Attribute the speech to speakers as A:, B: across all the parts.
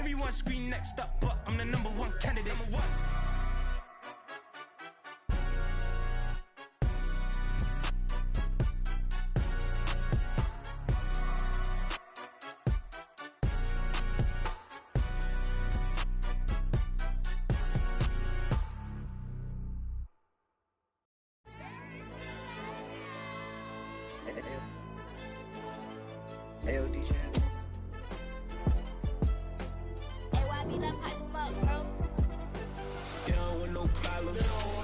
A: Everyone scream next up, but I'm the number one candidate. Number one.
B: Hey, DJ.
A: They don't want no problems,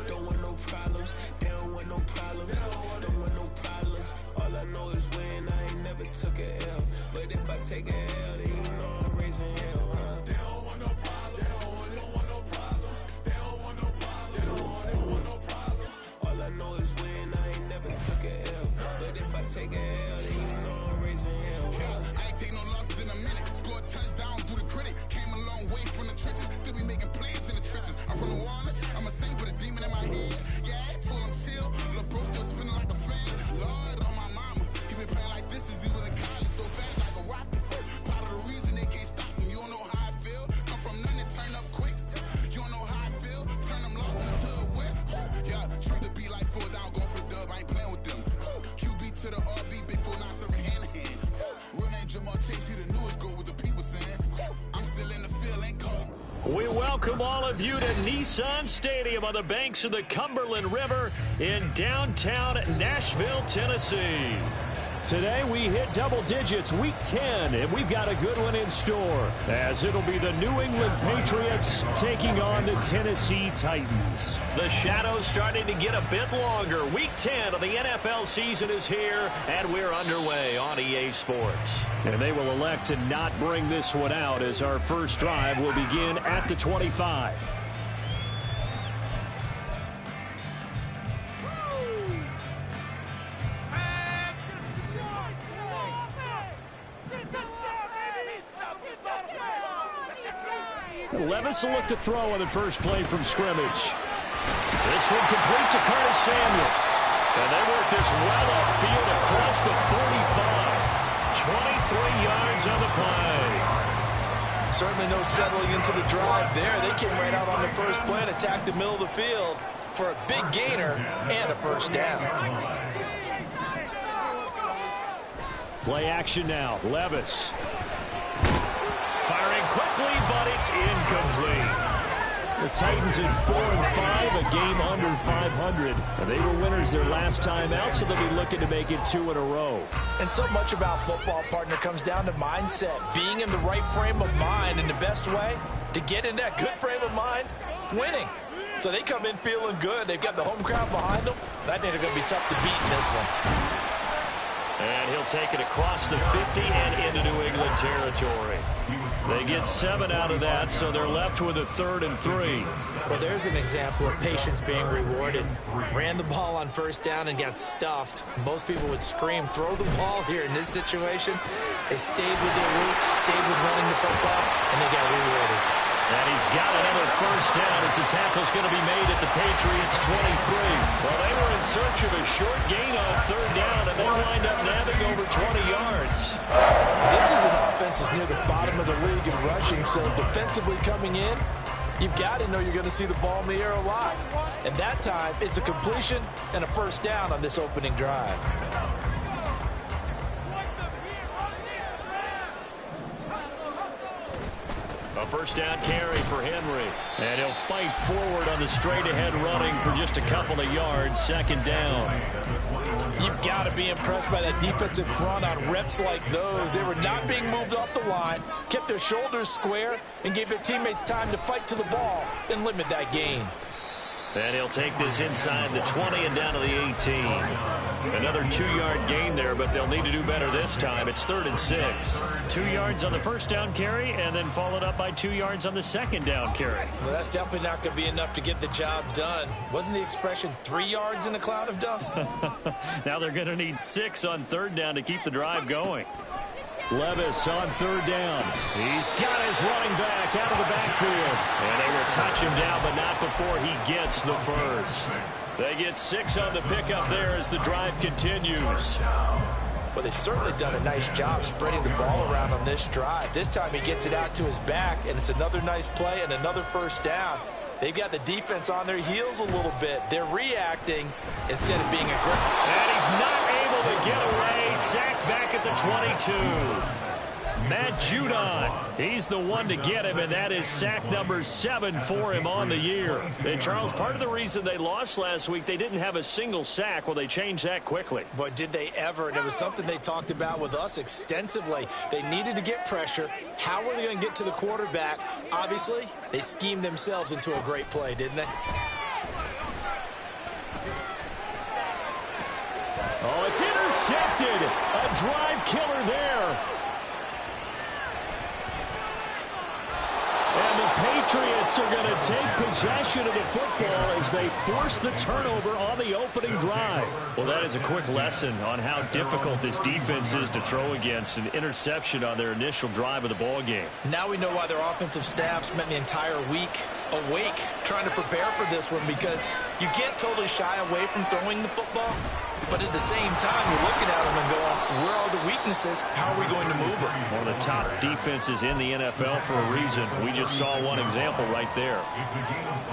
A: don't want no problems. They don't want no problems, don't want no problems. All I know is win, I ain't never took a L. But if I take a L, then you know I'm raising hell, huh? They don't want no problems, they don't want no problems. They don't want no problems, they don't want no problems. All I know is win, I ain't never took a L. But if I take a L, then you know I'm raising hell, huh?
C: I ain't take no losses in a minute. Scored a touchdown through the critic. Came a long way from the trenches. Still be making plays in the trenches. I'm from New Orleans. I'm a saint with a demon in my head. Yeah, I told him chill. Lil' bro still spinning like a fan. Lord on my mama. He been playing like this since he was in college. So fast like a rocket. Part of the reason they can't stop him. You don't know how I feel. Come from nothing and turn up quick. You don't know how I feel. Turn them losses into a win. Yeah, treat the beat like 4 down. Going for the dub. I ain't playing with them. QB to the RB. Big 4-9 serving hand to hand. Real name Jamal Chase. He the newest goal with the people saying. I'm still in the field. Ain't cold.
D: We welcome all of you to Nissan Stadium on the banks of the Cumberland River in downtown Nashville, Tennessee. Today we hit double digits, week 10, and we've got a good one in store, as it'll be the New England Patriots taking on the Tennessee Titans. The shadow's starting to get a bit longer. Week 10 of the NFL season is here, and we're underway on EA Sports. And they will elect to not bring this one out, as our first drive will begin at the 25. Levis will look to throw on the first play from scrimmage. This one complete to Curtis Samuel. And they work this well upfield across the 45. 23 yards on the play.
E: Certainly no settling into the drive there. They came right out on the first play and attacked the middle of the field for a big gainer and a first down.
D: Play action now. Levis. Firing quickly, but it's incomplete. The Titans at 4-5, a game under 500. And they were winners their last time out, so they'll be looking to make it 2 in a row.
E: And so much about football, partner, comes down to mindset. Being in the right frame of mind, and the best way to get in that good frame of mind, winning. So they come in feeling good. They've got the home crowd behind them. I think they're going to be tough to beat in this one.
D: And he'll take it across the 50 and into New England territory. They get 7 out of that, so they're left with a 3rd and 3.
E: Well, there's an example of patience being rewarded. Ran the ball on first down and got stuffed. Most people would scream, throw the ball here. In this situation, they stayed with their roots, stayed with running the football, and they got rewarded.
D: And he's got another first down as the tackle's going to be made at the Patriots' 23. Well, they were in search of a short gain on 3rd down, and they wind up nabbing over 20 yards.
E: This is an offense that's near the bottom of the league in rushing, so defensively coming in, you've got to know you're going to see the ball in the air a lot. And that time, it's a completion and a first down on this opening drive.
D: A first down carry for Henry. And he'll fight forward on the straight-ahead running for just a couple of yards. 2nd down.
E: You've got to be impressed by that defensive front on reps like those. They were not being moved off the line, kept their shoulders square, and gave their teammates time to fight to the ball and limit that gain.
D: And he'll take this inside the 20 and down to the 18. Another 2-yard gain there, but they'll need to do better this time. It's 3rd and 6. 2 yards on the first down carry, and then followed up by 2 yards on the 2nd down carry.
E: Well, that's definitely not going to be enough to get the job done. Wasn't the expression 3 yards in a cloud of dust?
D: Now they're going to need 6 on 3rd down to keep the drive going. Levis on 3rd down. He's got his running back out of the backfield. And they will touch him down, but not before he gets the first. They get 6 on the pickup there as the drive continues.
E: Well, they've certainly done a nice job spreading the ball around on this drive. This time he gets it out to his back, and it's another nice play and another first down. They've got the defense on their heels a little bit. They're reacting instead of being aggressive.
D: And he's not able to get away. Sacked back at the 22. Matt Judon, he's the one to get him, and that is sack number 7 for him on the year. And Charles, part of the reason they lost last week, they didn't have a single sack. Well, they changed that quickly.
E: But did they ever? And it was something they talked about with us extensively. They needed to get pressure. How were they going to get to the quarterback? Obviously, they schemed themselves into a great play, didn't they?
D: Oh, it's intercepted. A drive killer there. And the Patriots are going to take possession of the football as they force the turnover on the opening drive. Well, that is a quick lesson on how difficult this defense is to throw against. An interception on their initial drive of the ball game.
E: Now we know why their offensive staff spent the entire week awake trying to prepare for this one, because you can't totally shy away from throwing the football. But at the same time, you're looking at them and going, where are the weaknesses? How are we going to move it?
D: One of the top defenses in the NFL for a reason. We just saw one example right there.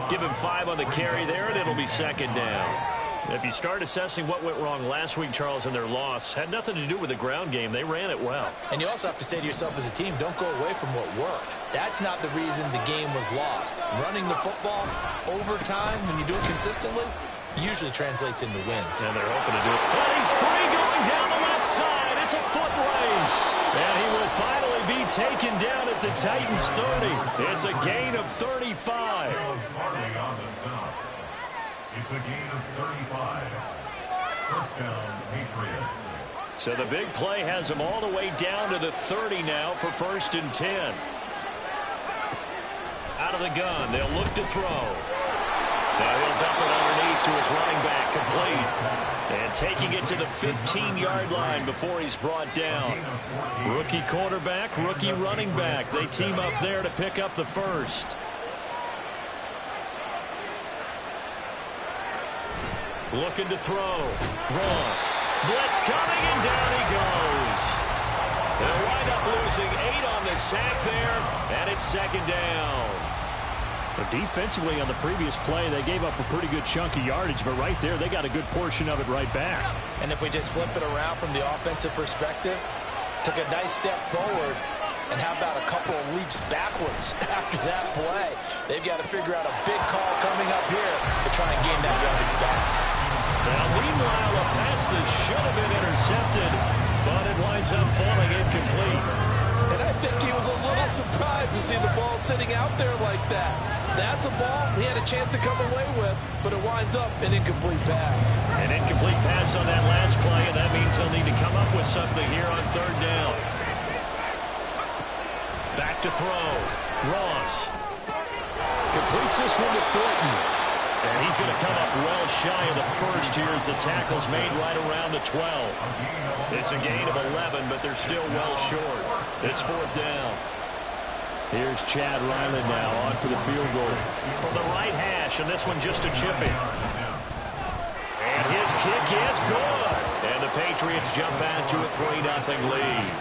D: Give him 5 on the carry there, and it'll be second down. If you start assessing what went wrong last week, Charles, and their loss, had nothing to do with the ground game. They ran it well.
E: And you also have to say to yourself as a team, don't go away from what worked. That's not the reason the game was lost. Running the football over time, when you do it consistently, usually translates into wins.
D: And they're hoping to do it. And he's free going down the left side. It's a foot race. And he will finally be taken down at the Titans' 30. It's a gain of 35.
F: It's a gain of 35. First down, Patriots.
D: So the big play has them all the way down to the 30 now for 1st and 10. Out of the gun, they'll look to throw. Now he'll dump it underneath to his running back, complete. And taking it to the 15-yard line before he's brought down. Rookie quarterback, rookie running back. They team up there to pick up the first. Looking to throw. Ross. Blitz coming, and down he goes. They'll wind up losing 8 on the sack there, and it's second down. But defensively on the previous play, they gave up a pretty good chunk of yardage, but right there, they got a good portion of it right back.
E: And if we just flip it around from the offensive perspective, took a nice step forward, and how about a couple of leaps backwards after that play? They've got to figure out a big call coming up here to try and gain that yardage back.
D: Now, meanwhile, a pass that should have been intercepted, but it winds up falling incomplete.
G: And I think he was a little surprised to see the ball sitting out there like that. That's a ball he had a chance to come away with, but it winds up an incomplete pass.
D: An incomplete pass on that last play, and that means they'll need to come up with something here on 3rd down. Back to throw. Ross. Completes this one to Thornton. And he's going to come up well shy of the first here as the tackle's made right around the 12. It's a gain of 11, but they're still well short. It's 4th down. Here's Chad Ryland now on for the field goal. From the right hash, and this one just a chip in. And his kick is good. And the Patriots jump out to a 3-0 lead.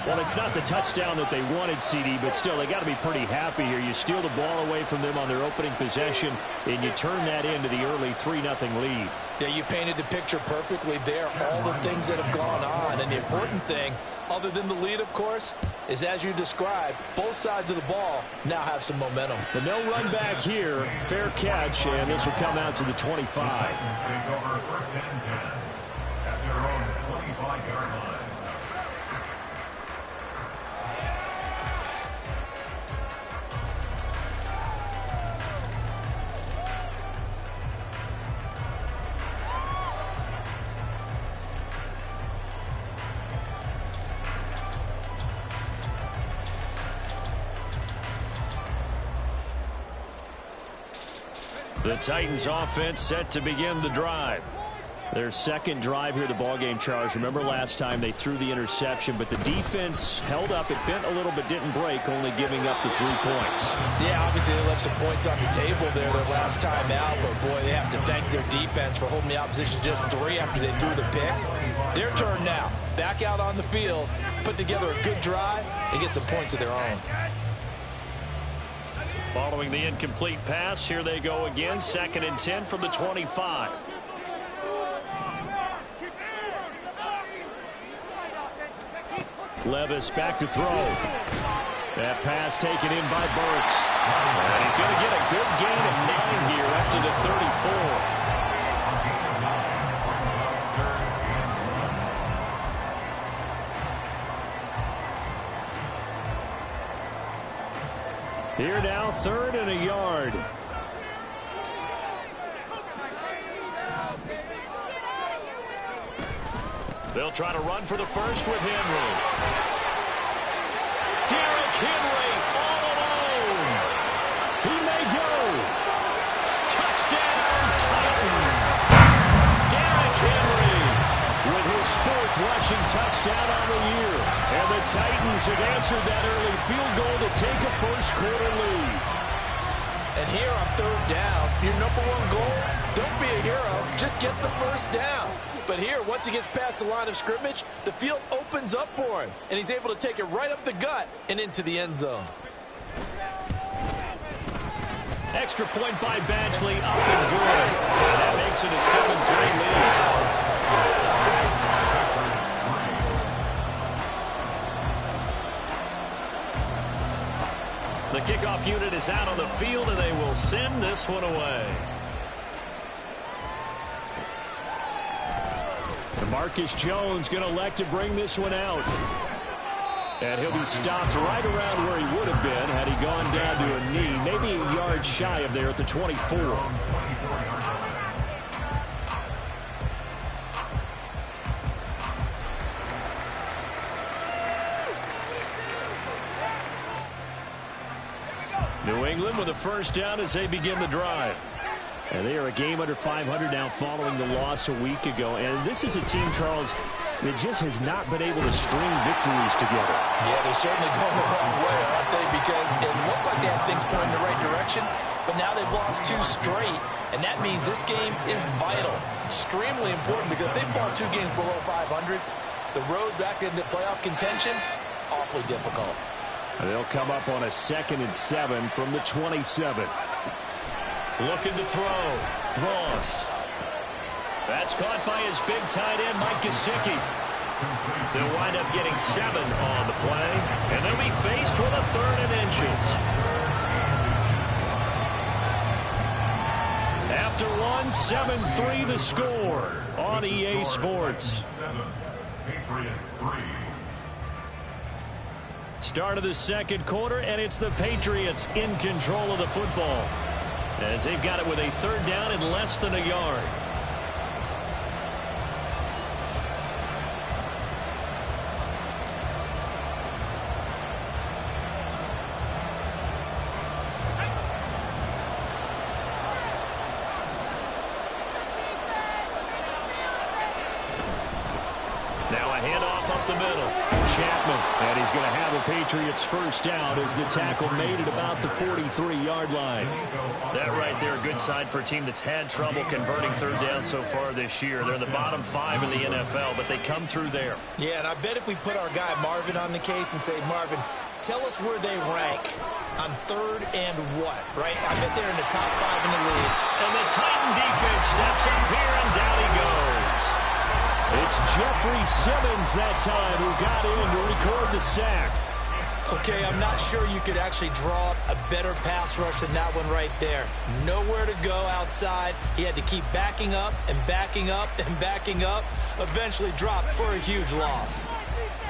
D: Well, it's not the touchdown that they wanted, CD, but still, they got to be pretty happy here. You steal the ball away from them on their opening possession, and you turn that into the early 3-0 lead.
E: Yeah, you painted the picture perfectly there, all the things that have gone on. And the important thing, other than the lead, of course, is as you described, both sides of the ball now have some momentum.
D: But no run back here. Fair catch, and this will come out to the 25.
F: Take over 1st and 10 at their own 25-yard line.
D: The Titans offense set to begin the drive. Their second drive here, the ballgame, Charles. Remember last time they threw the interception, but the defense held up. It bent a little but didn't break, only giving up the 3 points.
G: Yeah, obviously they left some points on the table there their last time out, but boy, they have to thank their defense for holding the opposition just 3 after they threw the pick. Their turn now. Back out on the field, put together a good drive, and get some points of their own.
D: Following the incomplete pass, here they go again. 2nd and 10 from the 25. Levis back to throw. That pass taken in by Burks. And he's going to get a good gain of 9 here up to the 34. Here now, 3rd and a yard. They'll try to run for the first with Henry. Derrick Henry all alone. He may go. Touchdown, Titans. Derrick Henry with his 4th rushing touchdown on the year. And the Titans have answered that early field goal to take a first-quarter lead.
G: And here on 3rd down, your #1 goal, don't be a hero, just get the first down. But here, once he gets past the line of scrimmage, the field opens up for him, and he's able to take it right up the gut and into the end zone.
D: Extra point by Badgley, up and good. And that makes it a 7-3 lead. The kickoff unit is out on the field, and they will send this one away. Marcus Jones going to elect to bring this one out. And he'll be stopped right around where he would have been had he gone down to a knee, maybe a yard shy of there at the 24. New England with a first down as they begin the drive. And they are a game under 500 now following the loss a week ago. And this is a team, Charles, that just has not been able to string victories together.
G: Yeah, they're certainly going the wrong way, aren't they? Because it looked like they had things going in the right direction, but now they've lost 2 straight. And that means this game is vital, extremely important, because if they fall 2 games below 500, the road back into playoff contention, awfully difficult.
D: And they'll come up on a 2nd and 7 from the 27. Looking to throw. Ross. That's caught by his big tight end, Mike Gesicki. They'll wind up getting 7 on the play, and they'll be faced with a 3rd and inches. After 1, 7-3 the score on EA Sports.
F: Patriots 3.
D: Start of the 2nd quarter, and it's the Patriots in control of the football, as they've got it with a 3rd down and less than a yard. Now a handoff up the middle. Chapman, and he's going to have a Patriots first down as the tackle made at about the 43-yard line. That right there, a good sign for a team that's had trouble converting 3rd down so far this year. They're in the bottom 5 in the NFL, but they come through there.
G: Yeah, and I bet if we put our guy Marvin on the case and say, Marvin, tell us where they rank on 3rd and what, right? I bet they're in the top 5 in the league.
D: And the Titan defense steps up here, and down he goes. It's Jeffrey Simmons that time who got in to record the sack.
G: Okay, I'm not sure you could actually draw up a better pass rush than that one right there. Nowhere to go outside. He had to keep backing up and backing up and backing up. Eventually dropped for a huge loss.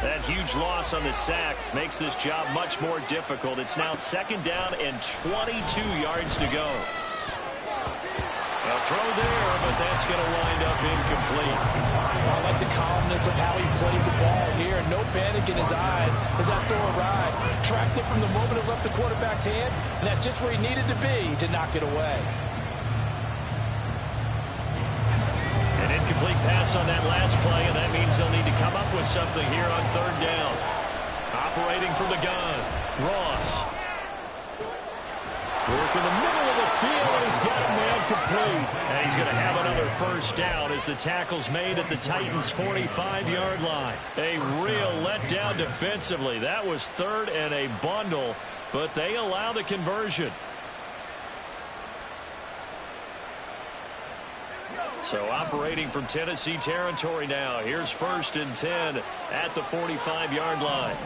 D: That huge loss on the sack makes this job much more difficult. It's now 2nd down and 22 yards to go. A throw there, but that's going to wind up incomplete.
G: I like the calmness of how he played the ball here. No panic in his eyes as that throw arrived. Tracked it from the moment it left the quarterback's hand, and that's just where he needed to be to knock it away.
D: And Incomplete pass on that last play, and that means they'll need to come up with something here on third down. Operating from the gun, Ross. Work in the middle of the field, and he's got a man complete. And he's going to have another first down as the tackle's made at the Titans' 45-yard line. A real letdown defensively. That was third and a bundle, but they allow the conversion. So operating from Tennessee territory now. Here's 1st and 10 at the 45-yard line.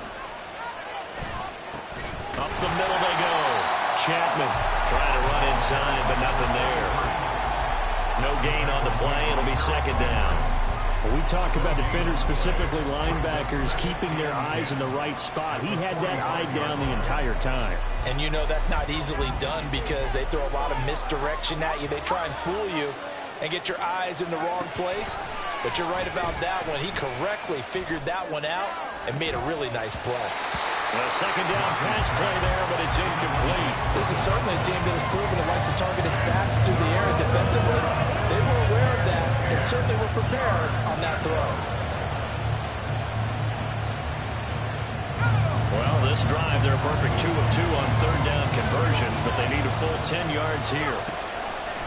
D: Up the middle they go. Chapman trying to run inside, but nothing there. No gain on the play. It'll be 2nd down.
H: When we talk about defenders, specifically linebackers, keeping their eyes in the right spot. He had that eye down the entire time.
E: And you know that's not easily done because they throw a lot of misdirection at you. They try and fool you and get your eyes in the wrong place. But you're right about that one. He correctly figured that one out and made a really nice play.
D: A 2nd down pass play there, but it's incomplete.
E: This is certainly a team that has proven it likes to target its backs through the air and defensively. They were aware of that and certainly were prepared on that throw.
D: Well, this drive, they're a perfect 2 of 2 on third down conversions, but they need a full 10 yards here.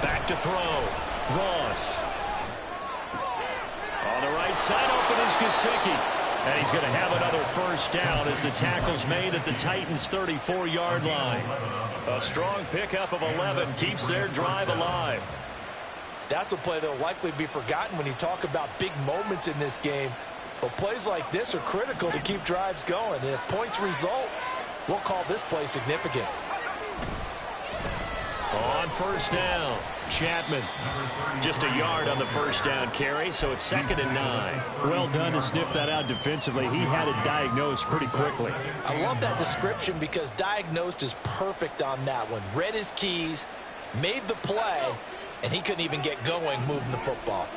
D: Back to throw. Ross. On the right side, open is Gesicki. And he's going to have another first down as the tackle's made at the Titans' 34-yard line. A strong pickup of 11 keeps their drive alive.
E: That's a play that will likely be forgotten when you talk about big moments in this game. But plays like this are critical to keep drives going. And if points result, we'll call this play significant.
D: On first down, Chapman. Just a yard on the first down carry, so it's 2nd and 9.
H: Well done to sniff that out defensively. He had it diagnosed pretty quickly.
E: I love that description because diagnosed is perfect on that one. Read his keys, made the play, and he couldn't even get going moving the football.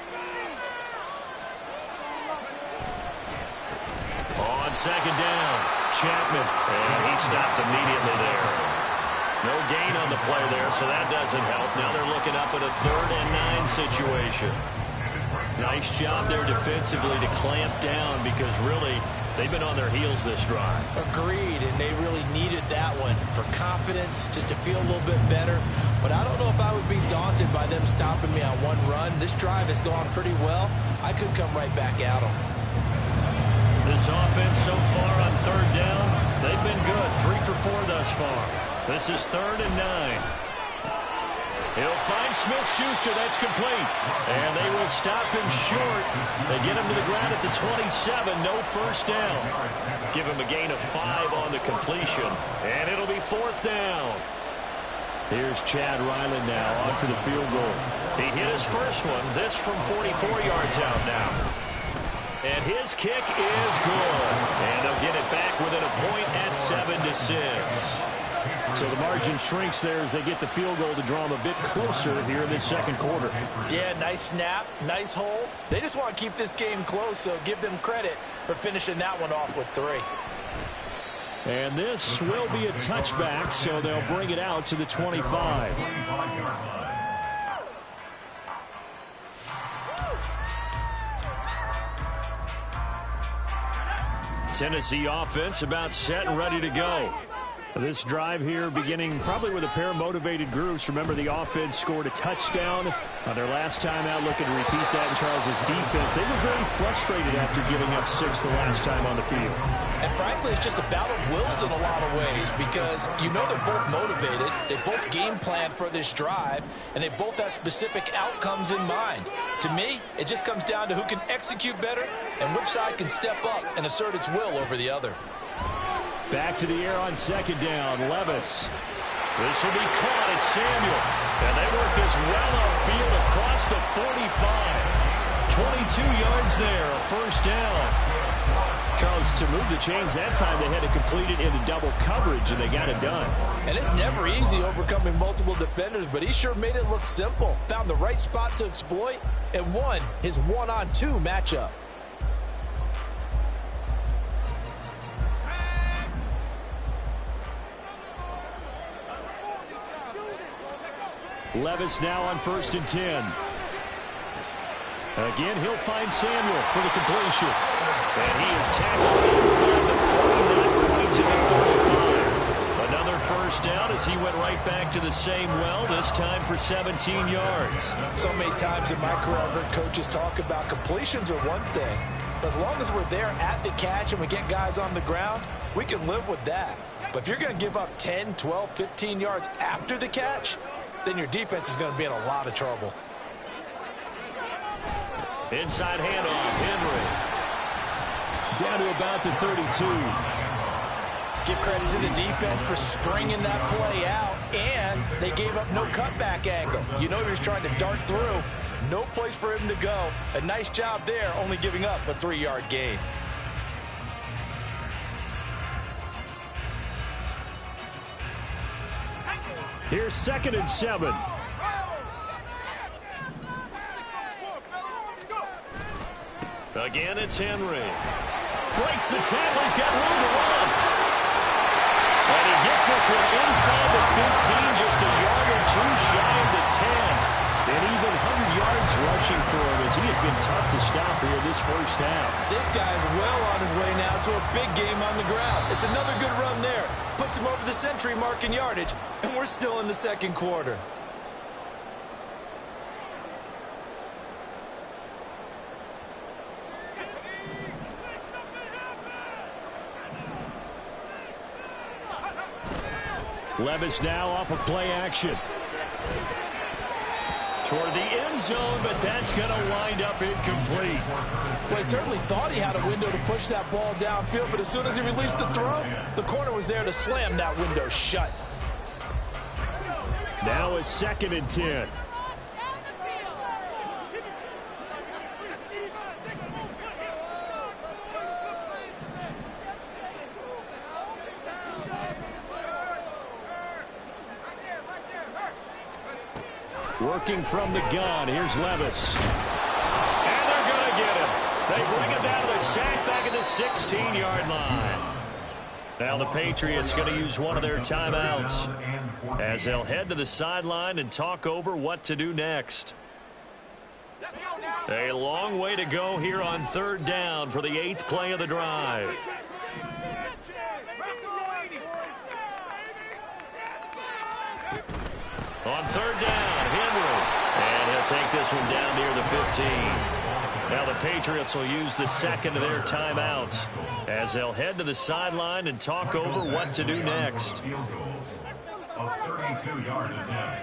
D: On 2nd down, Chapman. And he stopped immediately there. No gain on the play there, so that doesn't help. Now they're looking up at a 3rd and 9 situation. Nice job there defensively to clamp down because really they've been on their heels this drive.
E: Agreed, and they really needed that one for confidence, just to feel a little bit better. But I don't know if I would be daunted by them stopping me on one run. This drive has gone pretty well. I could come right back at them.
D: This offense so far on 3rd down, they've been good. 3 for 4 thus far. This is 3rd and 9. He'll find Smith-Schuster. That's complete. And they will stop him short. They get him to the ground at the 27. No first down. Give him a gain of 5 on the completion. And it'll be 4th down.
H: Here's Chad Ryland now on for the field goal.
D: He hit his first one. This from 44 yards out now. And his kick is good. And they'll get it back within a point at 7-6.
H: So the margin shrinks there as they get the field goal to draw them a bit closer here in this 2nd quarter.
E: Yeah, nice snap, nice hold. They just want to keep this game close, so give them credit for finishing that one off with 3.
H: And this will be a touchback, so they'll bring it out to the 25.
D: Tennessee offense about set and ready to go.
H: This drive here beginning probably with a pair of motivated groups. Remember, the offense scored a touchdown on their last time out, looking to repeat that in Charles's defense. They were very frustrated after giving up 6 the last time on the field.
E: And frankly, it's just a battle of wills in a lot of ways because you know they're both motivated. They both game planned for this drive, and they both have specific outcomes in mind. To me, it just comes down to who can execute better and which side can step up and assert its will over the other.
H: Back to the air on 2nd down, Levis.
D: This will be caught. It's Samuel. And they work this well upfield across the 45. 22 yards there, a first down.
H: Charles, to move the chains that time, they had to complete it into double coverage, and they got it done.
E: And it's never easy overcoming multiple defenders, but he sure made it look simple. Found the right spot to exploit and won his 1-on-2 matchup.
H: Levis now on 1st and 10. Again, he'll find Samuel for the completion. And he is tackled inside the 40, not quite to the 35. Another first down as he went right back to the same well, this time for 17 yards.
E: So many times in my career I've heard coaches talk about completions are one thing, but as long as we're there at the catch and we get guys on the ground, we can live with that. But if you're going to give up 10, 12, 15 yards after the catch, then your defense is going to be in a lot of trouble.
H: Inside handoff, Henry. Down to about the 32.
E: Give credit to the defense for stringing that play out, and they gave up no cutback angle. You know he was trying to dart through. No place for him to go. A nice job there, only giving up a 3-yard gain.
H: Here's 2nd and 7. Again, it's Henry. Breaks the tackle. He's got room to run. And he gets this one inside the 15, just a yard or two shy of the 10. And even 100 yards rushing for him as he has been tough to stop here this first half.
G: This guy's well on his way now to a big game on the ground. It's another good run there. Puts him over the century mark in yardage, and we're still in the second quarter.
H: Levis now off of play action. Toward the end zone, but that's going to wind up incomplete.
E: Well, he certainly thought he had a window to push that ball downfield, but as soon as he released the throw, the corner was there to slam that window shut.
H: Now it's 2nd and 10. Working from the gun, here's Levis. And they're going to get him. They bring him down to the sack back at the 16-yard line. Now the Patriots going to use one of their timeouts as they'll head to the sideline and talk over what to do next. A long way to go here on 3rd down for the 8th play of the drive. On 3rd down, Henry. And he'll take this one down near the 15. Now the Patriots will use the 2nd of their timeouts as they'll head to the sideline and talk over what to do next.
F: Field goal of 32 yards attempt.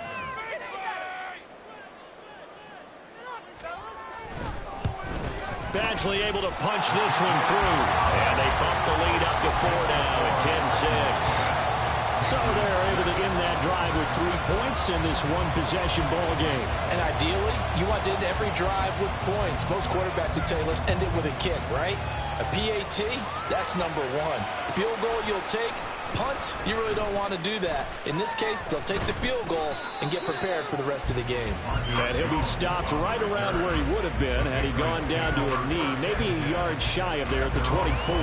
H: Badgley able to punch this one through. And they bump the lead up to 4 now at 10-6. So they're able to end that drive with 3 points in this one-possession ball game.
E: And ideally, you want to end every drive with points. Most quarterbacks would tell you, let's end it with a kick, right? A PAT, that's number 1. Field goal you'll take. Punts, you really don't want to do that. In this case, they'll take the field goal and get prepared for the rest of the game.
H: And he'll be stopped right around where he would have been had he gone down to a knee, maybe a yard shy of there at the 24.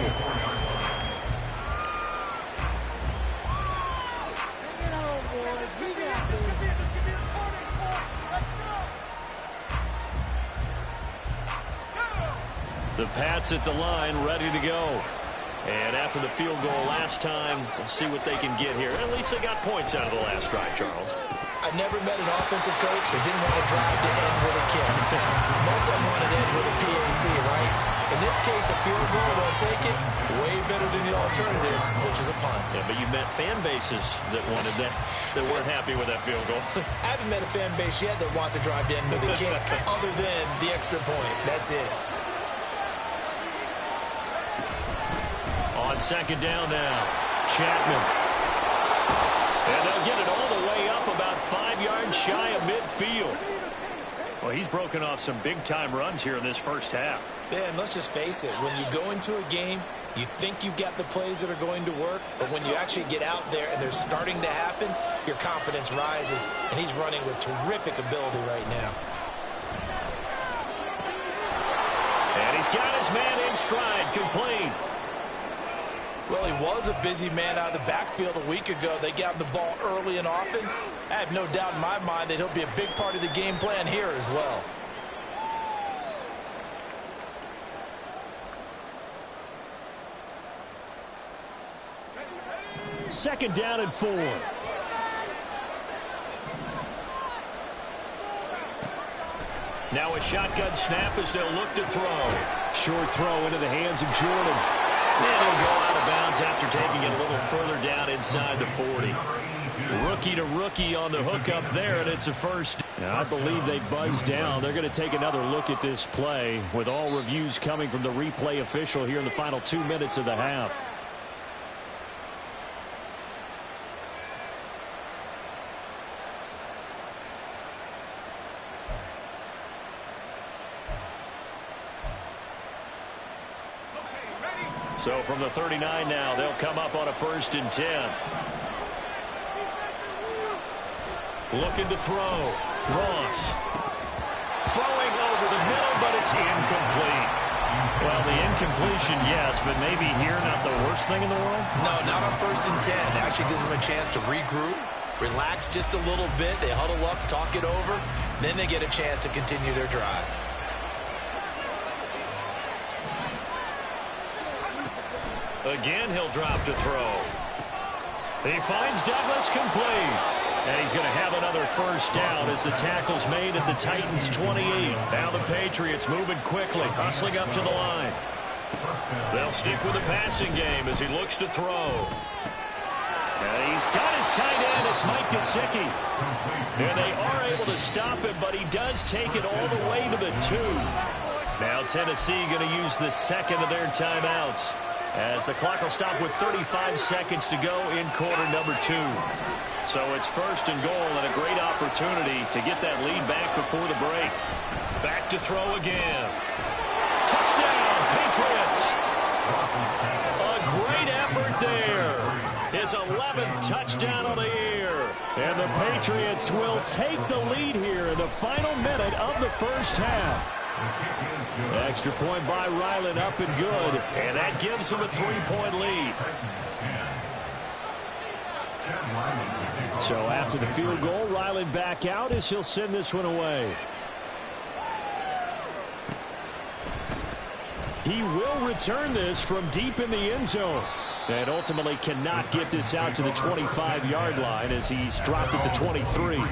H: The Pats at the line, ready to go. And after the field goal last time, we'll see what they can get here. At least they got points out of the last drive, Charles.
G: I've never met an offensive coach that didn't want to drive to end with a kick. Most of them wanted to end with a PAT, right? In this case, a field goal, they'll take it. Way better than the alternative, which is a punt.
H: Yeah, but you met fan bases that wanted that, that weren't happy with that field goal.
G: I haven't met a fan base yet that wants to drive to end with a kick other than the extra point. That's it.
H: On 2nd down now, Chapman. And they'll get it all the way up about 5 yards shy of midfield. Well, he's broken off some big-time runs here in this first half.
G: Yeah, and let's just face it. When you go into a game, you think you've got the plays that are going to work, but when you actually get out there and they're starting to happen, your confidence rises, and he's running with terrific ability right now.
H: And he's got his man in stride, complete.
E: Well, he was a busy man out of the backfield a week ago. They got the ball early and often. I have no doubt in my mind that he'll be a big part of the game plan here as well.
H: Second down and 4. Now a shotgun snap as they'll look to throw. Short throw into the hands of Jordan. And he'll go out of bounds after taking it a little further down inside the 40. Rookie to rookie on the hook up there, and it's a first. Now, I believe they buzzed down. They're going to take another look at this play with all reviews coming from the replay official here in the final 2 minutes of the half. So from the 39 now, they'll come up on a 1st and 10. Looking to throw. Ross. Throwing over the middle, but it's incomplete. Well, the incompletion, yes, but maybe here not the worst thing in the world?
G: No, not on 1st and 10. It actually gives them a chance to regroup, relax just a little bit. They huddle up, talk it over. Then they get a chance to continue their drive.
H: Again, he'll drop to throw. He finds Douglas complete. And he's going to have another first down as the tackle's made at the Titans' 28. Now the Patriots moving quickly, hustling up to the line. They'll stick with the passing game as he looks to throw. And he's got his tight end. It's Mike Gesicki. And they are able to stop him, but he does take it all the way to the 2. Now Tennessee going to use the second of their timeouts, as the clock will stop with 35 seconds to go in quarter number 2. So it's 1st and goal and a great opportunity to get that lead back before the break. Back to throw again. Touchdown, Patriots. A great effort there. His 11th touchdown of the year. And the Patriots will take the lead here in the final minute of the first half. Extra point by Ryland, up and good. And that gives him a 3-point lead. So after the field goal, Ryland back out as he'll send this one away. He will return this from deep in the end zone. And ultimately cannot get this out to the 25-yard line as he's dropped it to 23.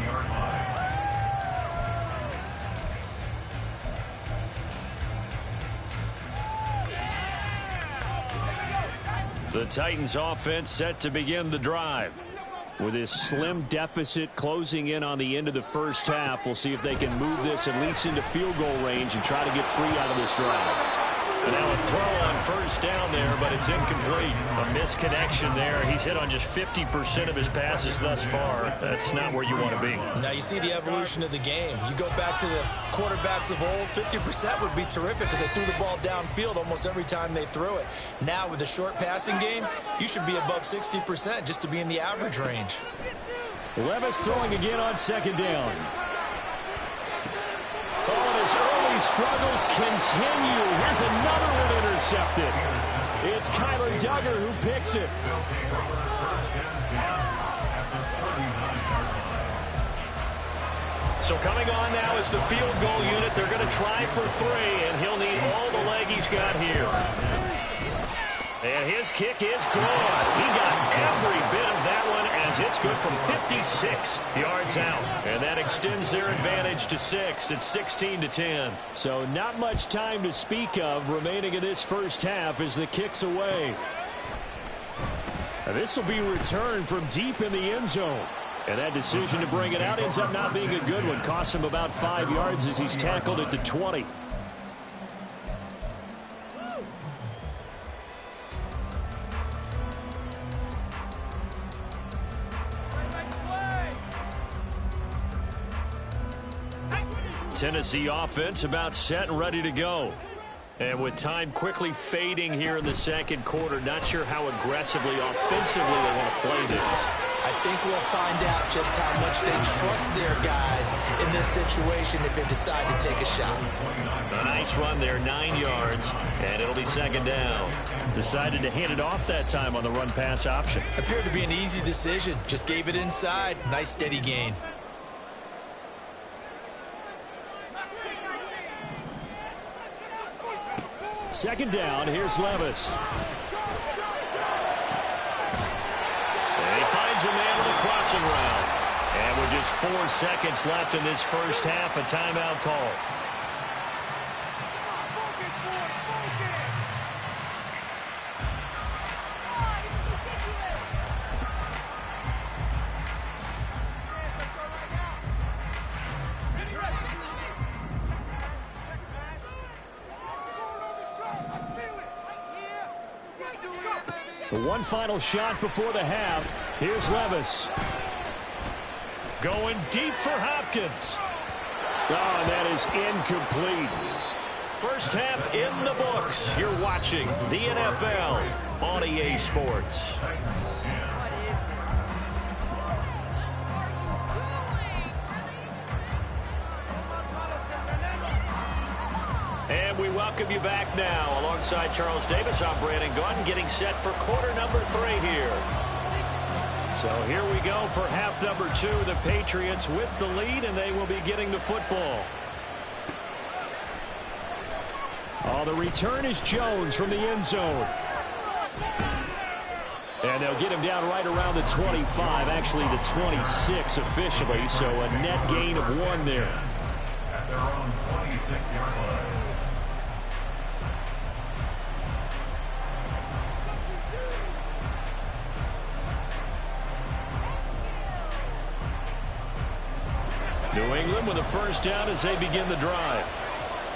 H: The Titans offense set to begin the drive. With this slim deficit closing in on the end of the first half, we'll see if they can move this at least into field goal range and try to get 3 out of this drive. And now a throw on first down there, but it's incomplete. A misconnection there. He's hit on just 50% of his passes thus far. That's not where you want to be.
G: Now you see the evolution of the game. You go back to the quarterbacks of old, 50% would be terrific because they threw the ball downfield almost every time they threw it. Now with the short passing game, you should be above 60% just to be in the average range.
H: Levis throwing again on second down. Oh, and his early struggles continue. Here's another one intercepted. It's Kyler Duggar who picks it. So coming on now is the field goal unit. They're going to try for 3, and he'll need all the leg he's got here. And his kick is good. He got every bit of that one as it's good from 56 yards out. And that extends their advantage to 6. It's 16-10. So not much time to speak of remaining in this first half as the kick's away. And this will be returned from deep in the end zone. And that decision to bring it out ends up not being a good one. Costs him about 5 yards as he's tackled at the 20. Tennessee offense about set and ready to go. And with time quickly fading here in the second quarter, not sure how aggressively, offensively they want to play this.
G: I think we'll find out just how much they trust their guys in this situation if they decide to take a shot.
H: A nice run there, 9 yards, and it'll be second down. Decided to hand it off that time on the run-pass option.
G: Appeared to be an easy decision. Just gave it inside. Nice steady gain. Second down, here's Levis.
D: finds a man with a crossing route. And with just 4 seconds left in this first half, a timeout call.
H: The one final shot before the half. Here's Levis.
D: Going deep for Hopkins.
H: Oh, and that is incomplete.
D: First half in the books. You're watching the NFL on EA Sports. And we welcome you back now. Alongside Charles Davis, I'm Brandon Gaudin, getting set for quarter number 3 here. So here we go for half number 2. The Patriots with the lead, and they will be getting the football.
H: Oh, the return is Jones from the end zone. And they'll get him down right around the 25, actually the 26 officially, so a net gain of 1 there.
F: At their own 26-yard line.
D: New England with a first down as they begin the drive.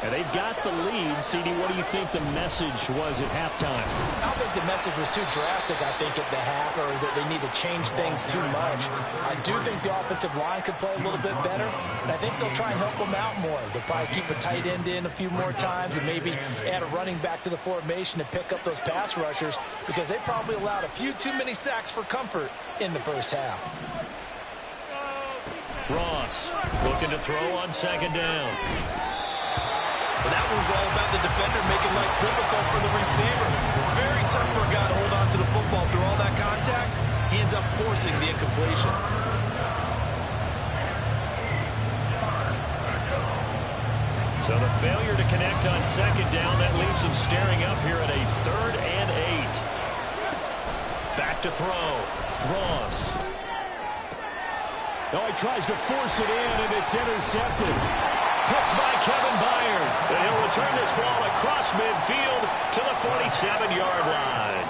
H: And they've got the lead. CD, what do you think the message was at halftime?
E: I don't think the message was too drastic, I think, at the half, or that they need to change things too much. I do think the offensive line could play a little bit better, and I think they'll try and help them out more. They'll probably keep a tight end in a few more times and maybe add a running back to the formation to pick up those pass rushers, because they probably allowed a few too many sacks for comfort in the first half.
D: Ross looking to throw on second down.
G: Well, that one was all about the defender making life difficult for the receiver. Very tough for a guy to hold on to the football through all that contact. He ends up forcing the incompletion.
D: So the failure to connect on second down, that leaves him staring up here at a 3rd and 8. Back to throw. Ross.
H: Oh, he tries to force it in, and it's intercepted. Picked by Kevin Byard.
D: And he'll return this ball across midfield to the 47-yard line.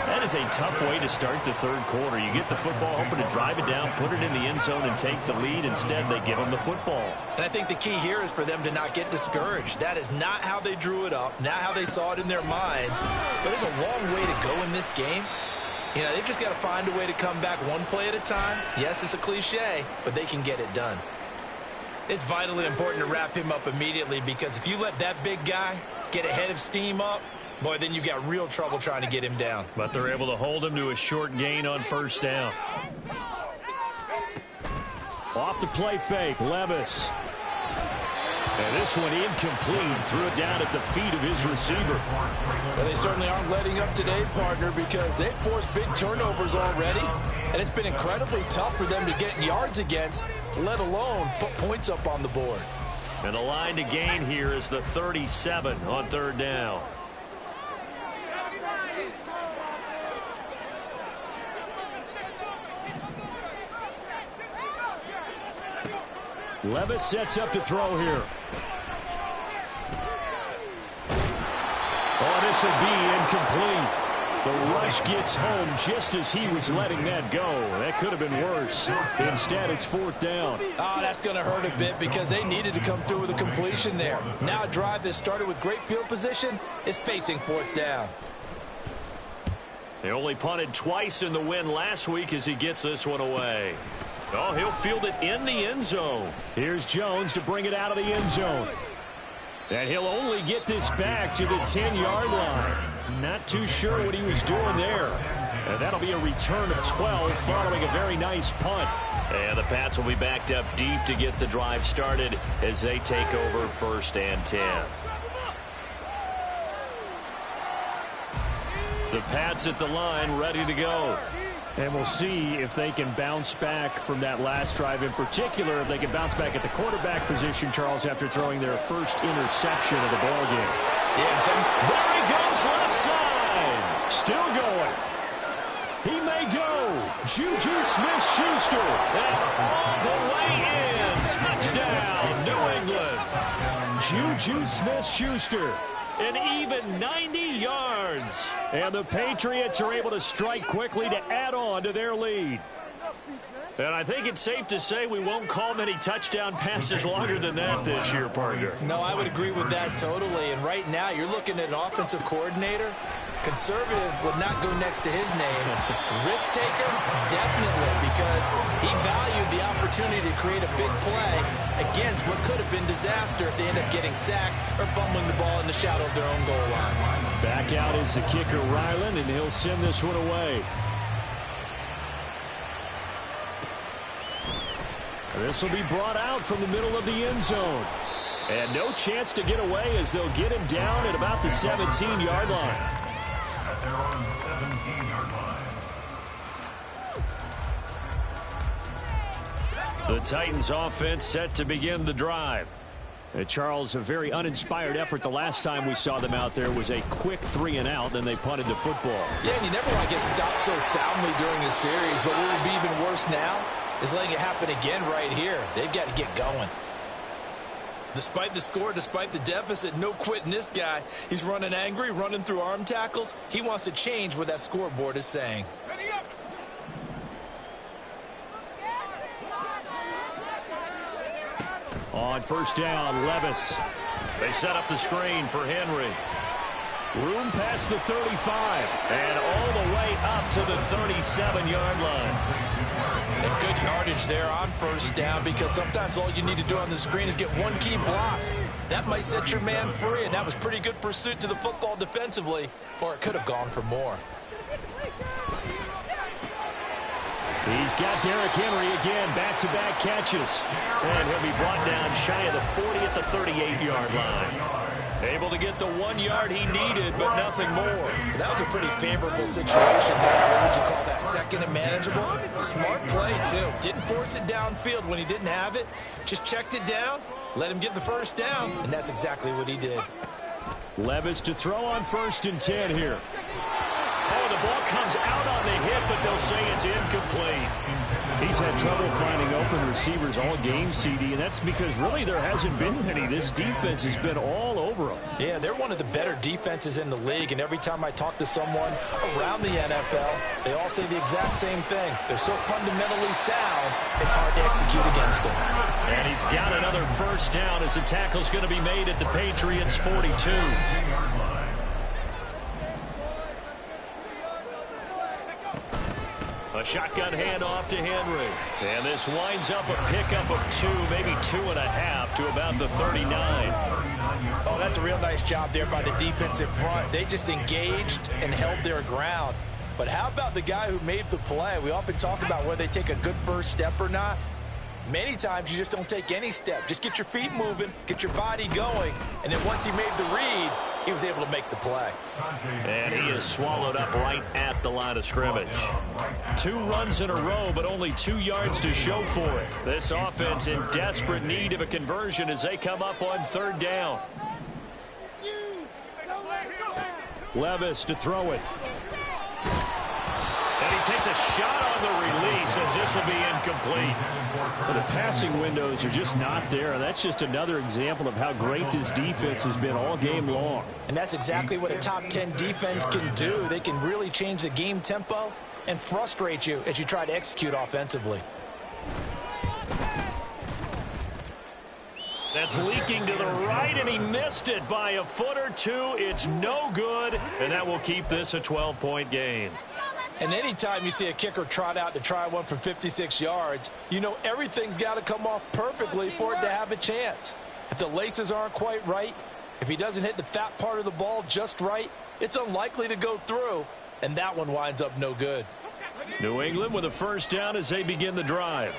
D: That is a tough way to start the third quarter. You get the football, hoping to drive it down, put it in the end zone, and take the lead. Instead, they give him the football.
G: And I think the key here is for them to not get discouraged. That is not how they drew it up, not how they saw it in their minds. But there's a long way to go in this game. You know, they've just got to find a way to come back one play at a time. Yes, it's a cliche, but they can get it done. It's vitally important to wrap him up immediately, because if you let that big guy get a head of steam up, boy, then you've got real trouble trying to get him down.
D: But they're able to hold him to a short gain on first down.
H: Off the play fake, Levis. And this one incomplete. Threw it down at the feet of his receiver.
E: Well, they certainly aren't letting up today, partner, because they've forced big turnovers already. And it's been incredibly tough for them to get yards against, let alone put points up on the board.
D: And the line to gain here is the 37 on third down.
H: Levis sets up to throw here. Oh, this will be incomplete. The rush gets home just as he was letting that go. That could have been worse. Instead, it's 4th down.
E: Oh, that's going to hurt a bit, because they needed to come through with a completion there. Now a drive that started with great field position is facing 4th down.
D: They only punted twice in the win last week as he gets this one away. Oh, he'll field it in the end zone.
H: Here's Jones to bring it out of the end zone. And he'll only get this back to the 10-yard line. Not too sure what he was doing there. And that'll be a return of 12 following a very nice punt.
D: And the Pats will be backed up deep to get the drive started as they take over 1st and 10. The Pats at the line, ready to go.
H: And we'll see if they can bounce back from that last drive in particular, if they can bounce back at the quarterback position, Charles, after throwing their first interception of the ballgame.
D: Yes, and there he goes left side.
H: Still going. He may go. Juju Smith-Schuster.
D: And all the way in. Touchdown, New England.
H: Juju Smith-Schuster. An even 90 yards. And the Patriots are able to strike quickly to add on to their lead. And I think it's safe to say we won't call many touchdown passes longer than that this year, partner.
G: No, I would agree with that totally. And right now, you're looking at an offensive coordinator. Conservative would not go next to his name. Risk taker, definitely, because he valued the opportunity to create a big play against what could have been disaster if they end up getting sacked or fumbling the ball in the shadow of their own goal line.
H: Back out is the kicker, Ryland, and he'll send this one away. This will be brought out from the middle of the end zone. And no chance to get away as they'll get him down at about the 17-yard line.
F: At their own 17-yard line.
D: The Titans offense set to begin the drive.
H: Charles, a very uninspired effort the last time we saw them out there was a quick 3-and-out, then they punted the football.
G: Yeah, and you never want to get stopped so soundly during a series, but what would be even worse now is letting it happen again right here. They've got to get going. Despite the score, despite the deficit, no quitting this guy. He's running angry, running through arm tackles. He wants to change what that scoreboard is saying.
H: On first down, Levis.
D: They set up the screen for Henry.
H: Room past the 35.
D: And all the way up to the 37-yard line.
G: And good yardage there on first down, because sometimes all you need to do on the screen is get one key block. That might set your man free, and that was pretty good pursuit to the football defensively, or it could have gone for more.
H: He's got Derrick Henry again, back-to-back catches.
D: And he'll be brought down shy of the 40 at the 38-yard line. Able to get the 1 yard he needed, but nothing more.
G: That was a pretty favorable situation there. What would you call that? Second and manageable? Smart play, too. Didn't force it downfield when he didn't have it. Just checked it down, let him get the first down, and that's exactly what he did.
H: Levis to throw on 1st and 10 here.
D: Oh, the ball comes out on the hit, but they'll say it's incomplete.
H: He's had trouble finding open receivers all game, CD, and that's because really there hasn't been many. This defense has been all over them.
G: Yeah, they're one of the better defenses in the league, and every time I talk to someone around the NFL, they all say the exact same thing. They're so fundamentally sound, it's hard to execute against them.
D: And he's got another first down as the tackle's going to be made at the Patriots' 42. A shotgun handoff to Henry. And this winds up a pickup of 2, maybe 2.5 to about the 39.
G: Oh, that's a real nice job there by the defensive front. They just engaged and held their ground. But how about the guy who made the play? We often talk about whether they take a good first step or not. Many times you just don't take any step. Just get your feet moving, get your body going, and then once he made the read, he was able to make the play.
D: And he is swallowed up right at the line of scrimmage. 2 runs in a row, but only 2 yards to show for it. This offense in desperate need of a conversion as they come up on 3rd down.
H: Levis to throw it.
D: And he takes a shot on the release as this will be incomplete.
H: Well, the passing windows are just not there, and that's just another example of how great this defense has been all game long.
G: And that's exactly what a top 10 defense can do. They can really change the game tempo and frustrate you as you try to execute offensively.
D: That's leaking to the right, and he missed it by a foot or 2. It's no good, and that will keep this a 12-point game.
G: And anytime you see a kicker trot out to try one from 56 yards, you know everything's got to come off perfectly for it to have a chance. If the laces aren't quite right, if he doesn't hit the fat part of the ball just right, it's unlikely to go through, and that one winds up no good.
D: New England with a first down as they begin the drive.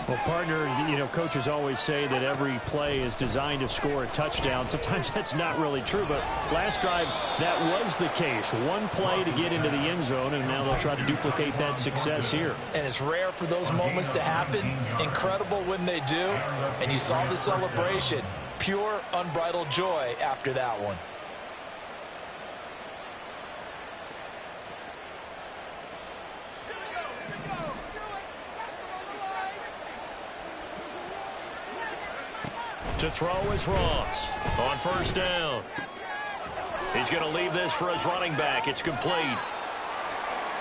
H: Well, partner, you know, coaches always say that every play is designed to score a touchdown. Sometimes that's not really true, but last drive, that was the case. One play to get into the end zone, and now they'll try to duplicate that success here.
G: And it's rare for those moments to happen. Incredible when they do. And you saw the celebration. Pure, unbridled joy after that one.
D: To throw is Ross on first down. He's going to leave this for his running back. It's complete.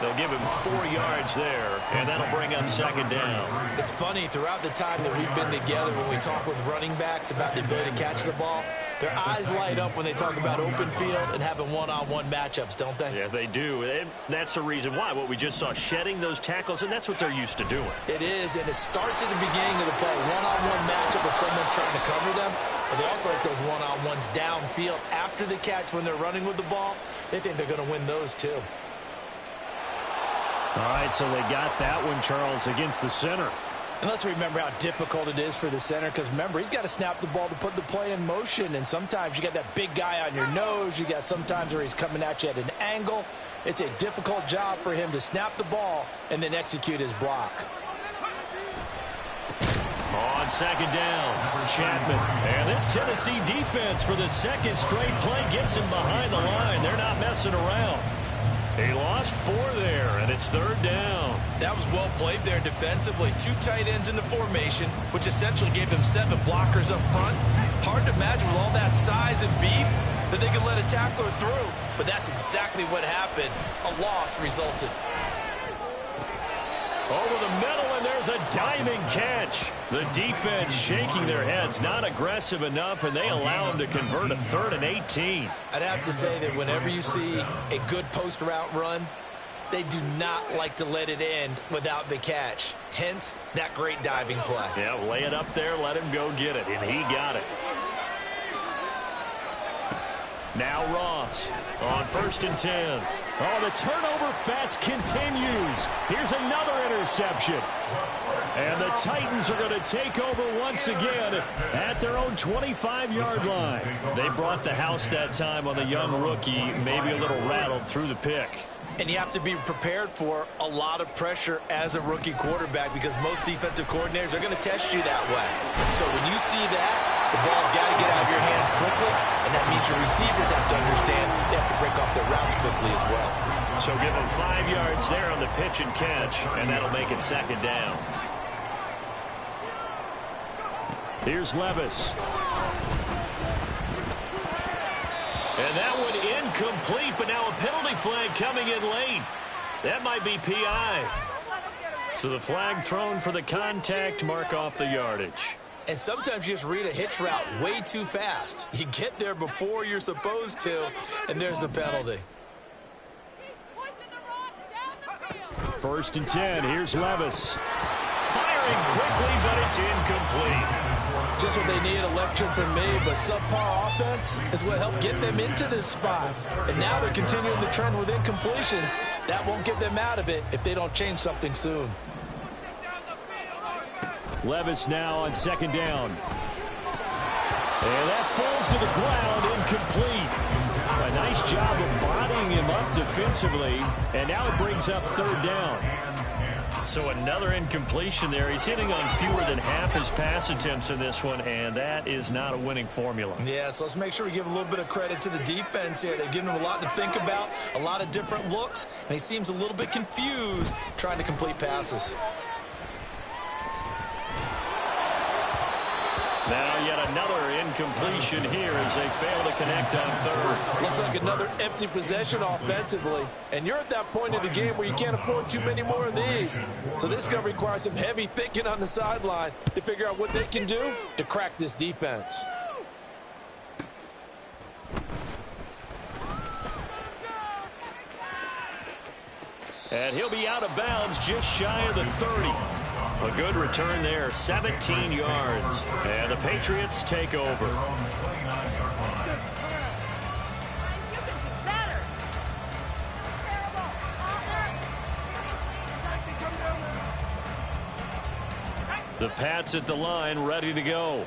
D: They'll give him 4 yards there, and that'll bring up second down.
G: It's funny, throughout the time that we've been together, when we talk with running backs about the ability to catch the ball, their eyes light up when they talk about open field and having one-on-one matchups, don't they?
D: Yeah, they do. And that's the reason why. What we just saw, shedding those tackles, and that's what they're used to doing.
G: It is, and it starts at the beginning of the play. One-on-one matchup with someone trying to cover them, but they also like those one-on-ones downfield after the catch when they're running with the ball. They think they're going to win those too.
H: All right, so they got that one, Charles, against the center.
E: And let's remember how difficult it is for the center, because remember, he's got to snap the ball to put the play in motion, and sometimes you got that big guy on your nose. You got sometimes where he's coming at you at an angle. It's a difficult job for him to snap the ball and then execute his block.
D: On second down, Chapman. And this Tennessee defense for the second straight play gets him behind the line. They're not messing around. He lost 4 there, and it's third down.
G: That was well played there defensively. 2 tight ends in the formation, which essentially gave them 7 blockers up front. Hard to imagine with all that size and beef that they could let a tackler through. But that's exactly what happened. A loss resulted.
D: Over the middle, and there's a diving catch. The defense shaking their heads, not aggressive enough, and they allow him to convert a 3rd and 18.
G: I'd have to say that whenever you see a good post route run, they do not like to let it end without the catch. Hence, that great diving play.
D: Yeah, lay it up there, let him go get it, and he got it. Now Ross on 1st and 10. Oh, the turnover fest continues. Here's another interception. And the Titans are going to take over once again at their own 25-yard line. They brought the house that time on the young rookie, maybe a little rattled through the pick.
G: And you have to be prepared for a lot of pressure as a rookie quarterback, because most defensive coordinators are going to test you that way. So when you see that, the ball's got to get out of your hands quickly, and that means your receivers have to understand they have to break off their routes quickly as well.
D: So give them 5 yards there on the pitch and catch, and that'll make it second down. Here's Levis. And that one incomplete, but now a penalty flag coming in late. That might be PI. So the flag thrown for the contact, mark off the yardage.
G: And sometimes you just read a hitch route way too fast. You get there before you're supposed to, and there's the penalty.
H: 1st and 10. Here's Levis.
D: Firing quickly, but it's incomplete.
E: Just what they need, a lecture from me, but subpar offense is what helped get them into this spot. And now they're continuing the trend with incompletions. That won't get them out of it if they don't change something soon.
H: Levis now on 2nd down. And that falls to the ground, incomplete. A nice job of bodying him up defensively, and now it brings up 3rd down. So another incompletion there. He's hitting on fewer than half his pass attempts in this one, and that is not a winning formula.
G: Yeah, so let's make sure we give a little bit of credit to the defense here. They've given him a lot to think about, a lot of different looks, and he seems a little bit confused trying to complete passes.
D: Now yet another incompletion here as they fail to connect on 3rd.
E: Looks like another empty possession offensively. And you're at that point in the game where you can't afford too many more of these. So this is going to require some heavy thinking on the sideline to figure out what they can do to crack this defense.
D: And he'll be out of bounds just shy of the 30. A good return there, 17 yards. And the Patriots take over. The Pats at the line, ready to go.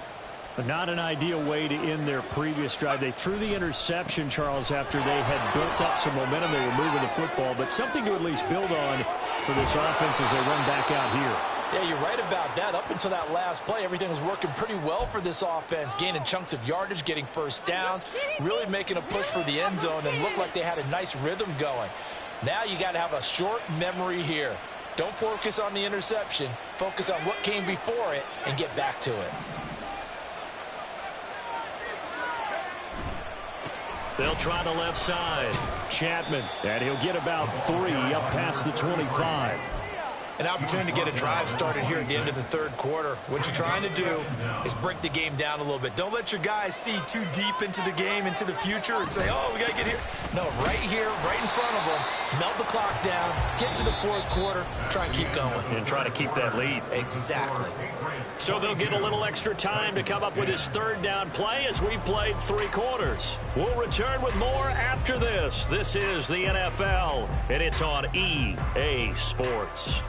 H: Not an ideal way to end their previous drive. They threw the interception, Charles, after they had built up some momentum. They were moving the football, but something to at least build on for this offense as they run back out here.
E: Yeah, you're right about that. Up until that last play, everything was working pretty well for this offense, gaining chunks of yardage, getting first downs, really making a push for the end zone, and looked like they had a nice rhythm going. Now you got to have a short memory here. Don't focus on the interception. Focus on what came before it and get back to it.
D: They'll try the left side. Chapman, and he'll get about 3 up past the 25.
E: An opportunity to get a drive started here at the end of the third quarter. What you're trying to do is break the game down a little bit. Don't let your guys see too deep into the game, into the future, and say, oh, we got to get here. No, right here, right in front of them, melt the clock down, get to the fourth quarter, try and keep going.
D: And try to keep that lead.
E: Exactly.
D: So they'll get a little extra time to come up with his third down play as we've played 3 quarters. We'll return with more after this. This is the NFL, and it's on EA Sports.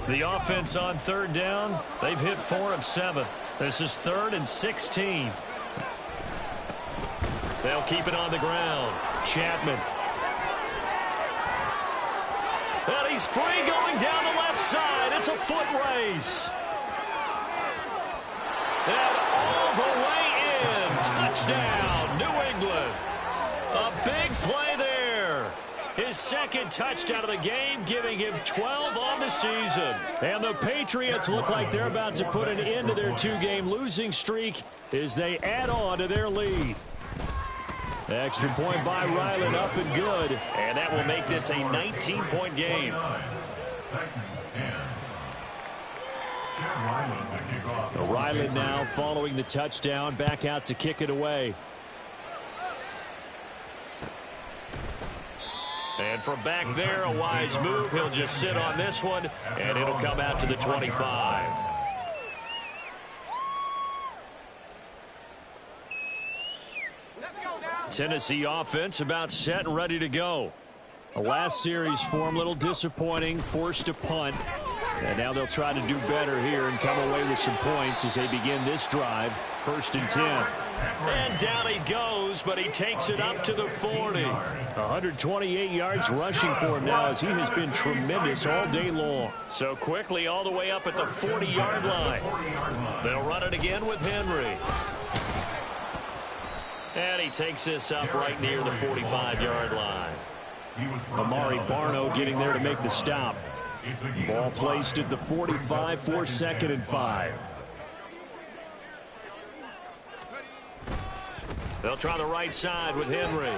D: The offense on third down, they've hit 4 of 7. This is 3rd and 16. They'll keep it on the ground. Chapman. And he's free going down the left side. It's a foot race. And all the way in. Touchdown, New England. A big play there. His second touchdown of the game, giving him 12 on the season. And the Patriots look like they're about to put an end to their 2-game losing streak as they add on to their lead. Extra point by Ryland, up and good. And that will make this a 19-point game. Ryland now following the touchdown, back out to kick it away. And from back there, a wise move. He'll just sit on this one, and it'll come out to the 25. Tennessee offense about set and ready to go. A last series form, a little disappointing, forced to punt. And now they'll try to do better here and come away with some points as they begin this drive. 1st and 10. And down he goes, but he takes it up to the 40. 128 yards rushing for him now as he has been tremendous all day long. So quickly all the way up at the 40-yard line. They'll run it again with Henry. And he takes this up right near the 45-yard line. Amari Barno getting there to make the stop. Ball placed at the 45 for 2nd and 5. They'll try the right side with Henry.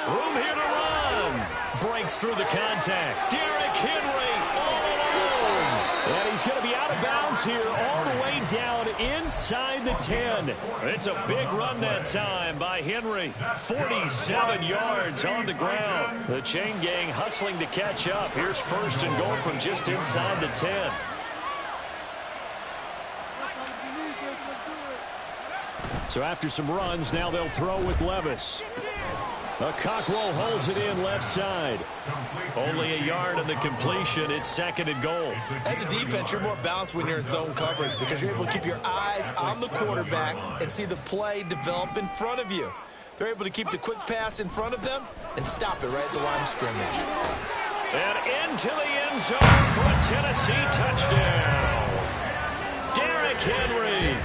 D: Room here to run. Breaks through the contact. Derrick Henry all alone. And he's going to be out of bounds here all the way down inside the 10. It's a big run that time by Henry. 47 yards on the ground. The chain gang hustling to catch up. Here's 1st and goal from just inside the 10. So after some runs, now they'll throw with Levis. Cockrell holds it in left side. Only a yard on the completion. It's 2nd and goal.
E: As a defense, you're more balanced when you're in zone coverage because you're able to keep your eyes on the quarterback and see the play develop in front of you. They're able to keep the quick pass in front of them and stop it right at the line of scrimmage.
D: And into the end zone for a Tennessee touchdown. Derrick Henry.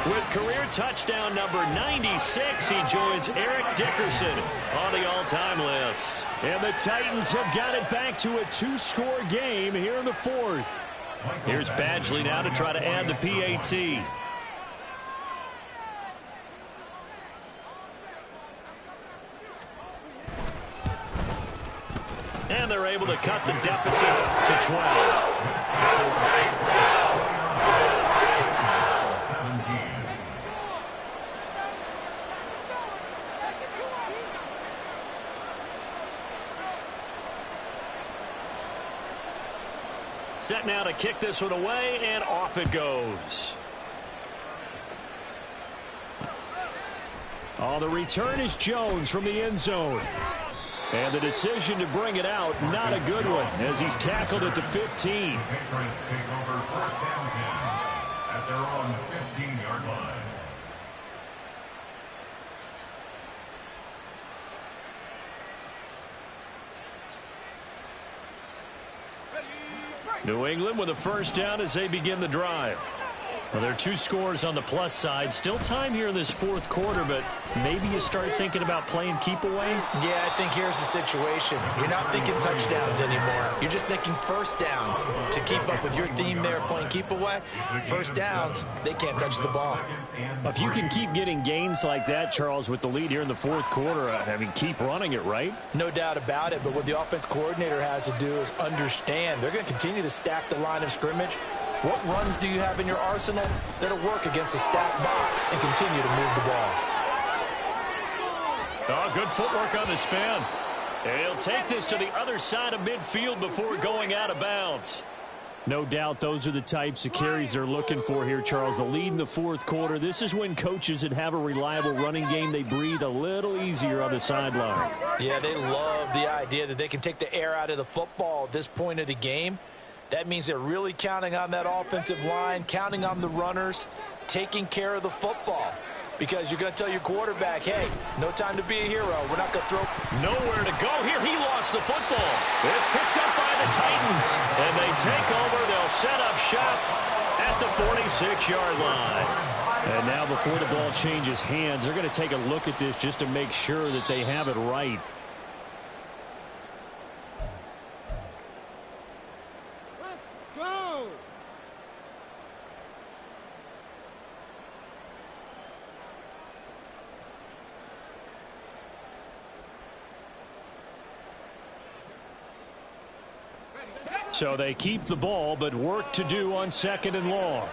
D: With career touchdown number 96, he joins Eric Dickerson on the all-time list. And the Titans have got it back to a 2-score game here in the 4th. Here's Badgley now to try to add the PAT. And they're able to cut the deficit to 12. Set now to kick this one away, and off it goes. Oh, the return is Jones from the end zone. And the decision to bring it out, not a good one, as he's tackled at the 15.
F: The Patriots take over 1st down 10 at their own 15-yard line.
D: New England with a 1st down as they begin the drive.
H: Well, there are 2 scores on the plus side. Still time here in this fourth quarter, but maybe you start thinking about playing keep away?
G: Yeah, I think here's the situation. You're not thinking touchdowns anymore. You're just thinking first downs. To keep up with your theme there, playing keep away, first downs, they can't touch the ball.
H: If you can keep getting gains like that, Charles, with the lead here in the fourth quarter, I mean, keep running it, right?
G: No doubt about it, but what the offense coordinator has to do is understand. They're going to continue to stack the line of scrimmage. What runs do you have in your arsenal that'll work against a stacked box and continue to move the ball?
D: Oh, good footwork on the spin. He'll take this to the other side of midfield before going out of bounds.
H: No doubt those are the types of carries they're looking for here, Charles. The lead in the fourth quarter. This is when coaches that have a reliable running game, they breathe a little easier on the sideline.
G: Yeah, they love the idea that they can take the air out of the football at this point of the game. That means they're really counting on that offensive line, counting on the runners, taking care of the football. Because you're going to tell your quarterback, hey, no time to be a hero. We're not going to throw.
D: Nowhere to go here. He lost the football. It's picked up by the Titans. And they take over. They'll set up shop at the 46-yard line.
H: And now before the ball changes hands, they're going to take a look at this just to make sure that they have it right. So they keep the ball, but work to do on 2nd and long.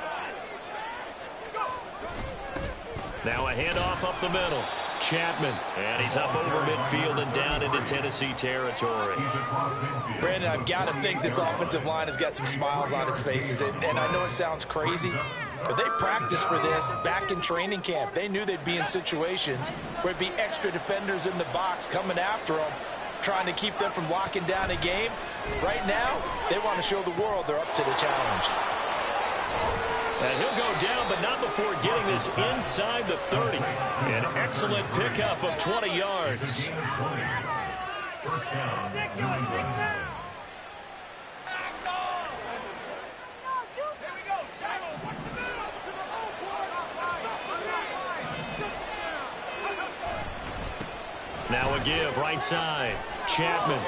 D: Now a handoff up the middle. Chapman, and he's up over midfield and down into Tennessee territory.
G: Brandon, I've got to think this offensive line has got some smiles on its faces. And I know it sounds crazy, but they practiced for this back in training camp. They knew they'd be in situations where it'd be extra defenders in the box coming after them, trying to keep them from locking down a game. Right now, they want to show the world they're up to the challenge.
D: And he'll go down, but not before getting this inside the 30. An excellent pickup of 20 yards.
F: First down.
D: Now a give right side. Chapman.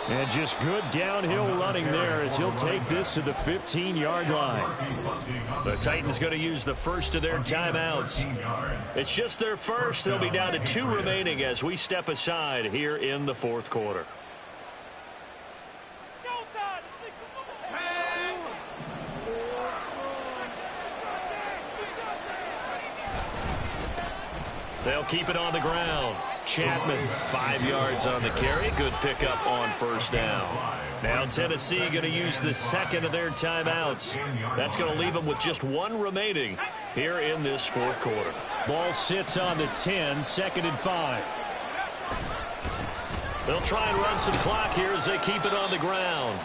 H: And just good downhill running there as he'll take this to the 15-yard line.
D: The Titans going to use the first of their timeouts. It's just their first. They'll be down to 2 remaining as we step aside here in the fourth quarter. They'll keep it on the ground. Chapman, 5 yards on the carry. Good pickup on first down. Now Tennessee going to use the second of their timeouts. That's going to leave them with just 1 remaining here in this fourth quarter.
H: Ball sits on the 10, 2nd and 5.
D: They'll try and run some clock here as they keep it on the ground.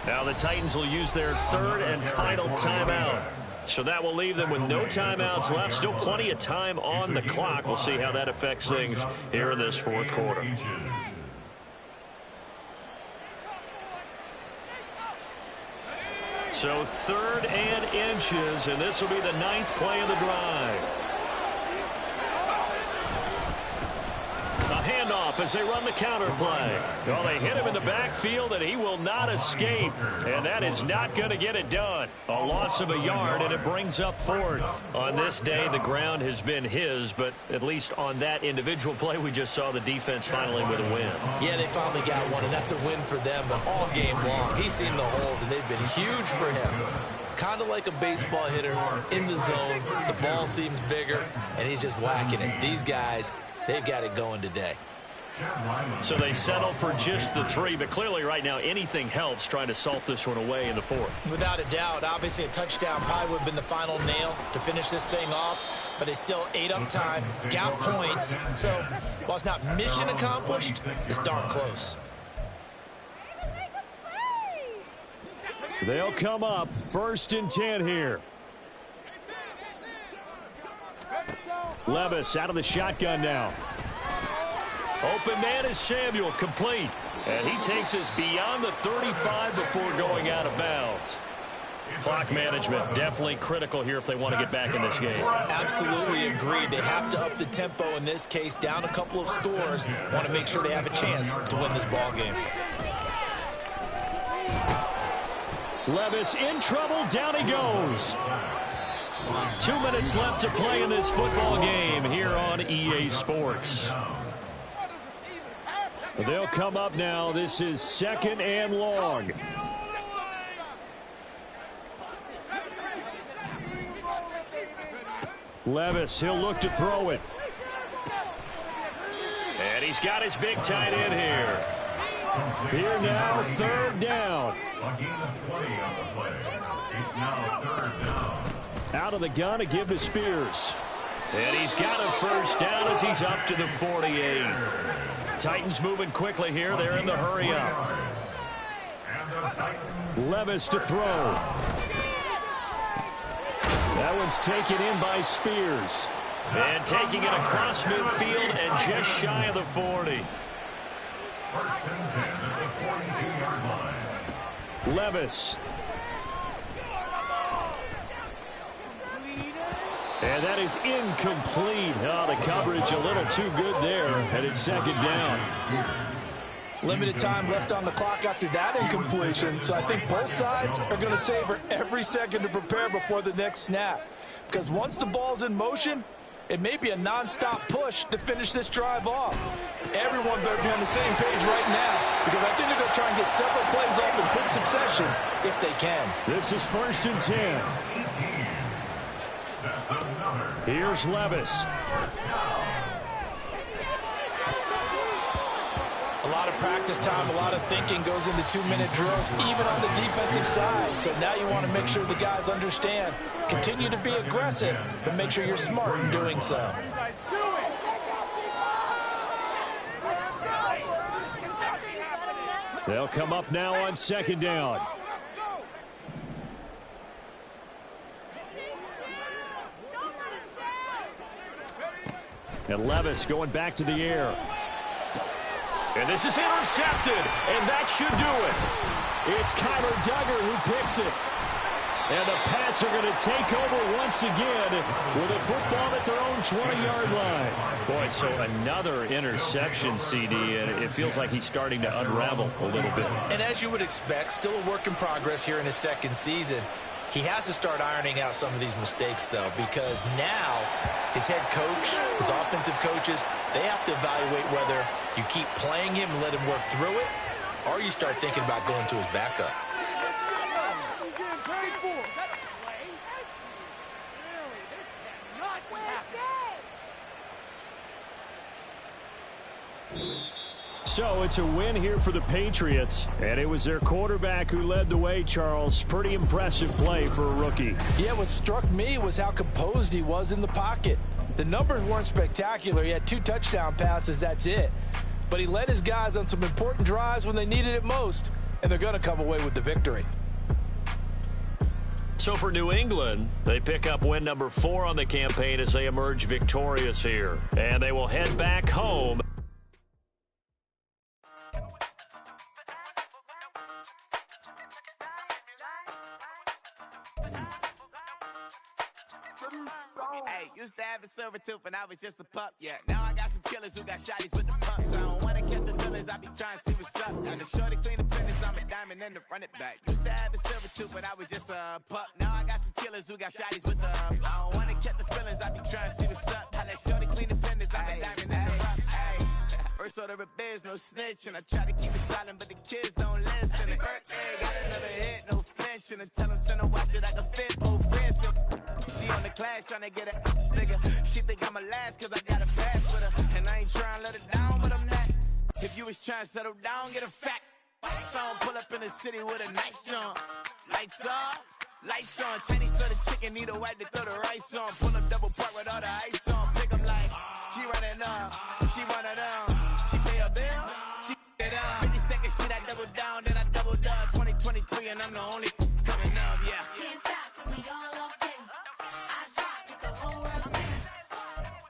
D: Now the Titans will use their 3rd and final timeout. So that will leave them with no timeouts left. Still plenty of time on the clock. We'll see how that affects things here in this fourth quarter. So 3rd and inches, and this will be the 9th play of the drive. A handoff as they run the counter play. Well, they hit him in the backfield, and he will not escape. And that is not going to get it done. A loss of a yard, and it brings up 4th. On this day, the ground has been his, but at least on that individual play, we just saw the defense finally with a win.
G: Yeah, they finally got one, and that's a win for them. But all game long, he's seen the holes, and they've been huge for him. Kind of like a baseball hitter in the zone. The ball seems bigger, and he's just whacking it. These guys, they've got it going today.
D: So they settle for just the 3, but clearly right now anything helps trying to salt this one away in the 4th.
G: Without a doubt, obviously a touchdown probably would have been the final nail to finish this thing off, but they still ate up time, got points. So while it's not mission accomplished, it's darn close.
H: They'll come up 1st and 10 here. Levis out of the shotgun now.
D: Open man is Samuel, complete. And he takes us beyond the 35 before going out of bounds. Clock management definitely critical here if they want to get back in this game.
G: Absolutely agreed. They have to up the tempo in this case, down a couple of scores. Want to make sure they have a chance to win this ball game.
D: Levis in trouble. Down he goes. 2 minutes left to play in this football game here on EA Sports. They'll come up now. This is 2nd and long. Levis, he'll look to throw it. And he's got his big tight end here. Here now, 3rd down. Out of the gun to give to Spears. And he's got a 1st down as he's up to the 48. Titans moving quickly here. They're in the hurry up. Levis to throw. That one's taken in by Spears. And taking it across midfield and just shy of the 40.
F: 1st and 10 at the 42-yard line.
D: Levis. And that is incomplete. Oh, the coverage a little too good there. And it's 2nd down.
E: Limited time left on the clock after that incompletion, so I think both sides are going to savor every second to prepare before the next snap. Because once the ball's in motion, it may be a non-stop push to finish this drive off. Everyone better be on the same page right now, because I think they're going to try and get several plays off in quick succession if they can.
D: This is 1st and 10. Here's Levis.
E: A lot of practice time, a lot of thinking goes into 2-minute drills, even on the defensive side. So now you want to make sure the guys understand. Continue to be aggressive, but make sure you're smart in doing so.
D: They'll come up now on 2nd down. And Levis going back to the air. And this is intercepted, and that should do it. It's Kyler Duggar who picks it. And the Pats are going to take over once again with a football at their own 20-yard line. Boy, so another interception, CD, and it feels like he's starting to unravel a little bit.
G: And as you would expect, still a work in progress here in his 2nd season. He has to start ironing out some of these mistakes, though, because now his head coach, his offensive coaches, they have to evaluate whether you keep playing him and let him work through it, or you start thinking about going to his backup.
D: So it's a win here for the Patriots, and it was their quarterback who led the way, Charles. Pretty impressive play for a rookie.
E: Yeah, what struck me was how composed he was in the pocket. The numbers weren't spectacular. He had 2 touchdown passes, that's it. But he led his guys on some important drives when they needed it most, and they're going to come away with the victory.
D: So for New England, they pick up win number 4 on the campaign as they emerge victorious here. And they will head back home.
I: Hey, used to have a silver tooth and I was just a pup, yeah. Now I got some killers who got shotties with the pumps. I don't wanna catch the feelings, I be trying to see what's up. Got the shorty clean the finish, I'm a diamond and the run it back. Used to have a silver tooth but I was just a pup. Now I got some killers who got shotties with the I don't wanna catch the feelings, I be trying to see what's up. I let shorty clean the finish, I'm a diamond and the rough. Hey, first order of biz, no snitch, and I try to keep it silent, but the kids don't listen. Birthday, got another hit, no flinch, and I tell them send a watch that I can fit, oh Francis. She on the class trying to get a nigga. She think I'm a last cause I got a pass with her. And I ain't trying to let her down, but I'm not. If you was trying to settle down, get a fact. Song pull up in the city with a nice jump. Lights off, lights on. Chinese for the chicken, need a wipe to throw the rice on. Pull up double park with all the ice on. Pick 'em like, she running up, she one of them. She pay her bill, she it up. 52nd Street, I double down, then I doubled up. 2023 and I'm the only coming up, yeah.
J: Can't stop till we all locked in. I drop with the whole world spin.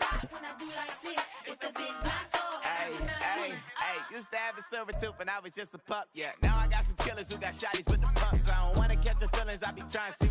J: Rock when I do like this, it's the big block.
I: Hey, used to have a silver tooth and I was just a pup, yeah. Now I got some killers who got shotties with the pumps. I don't wanna catch the feelings, I be trying to see what's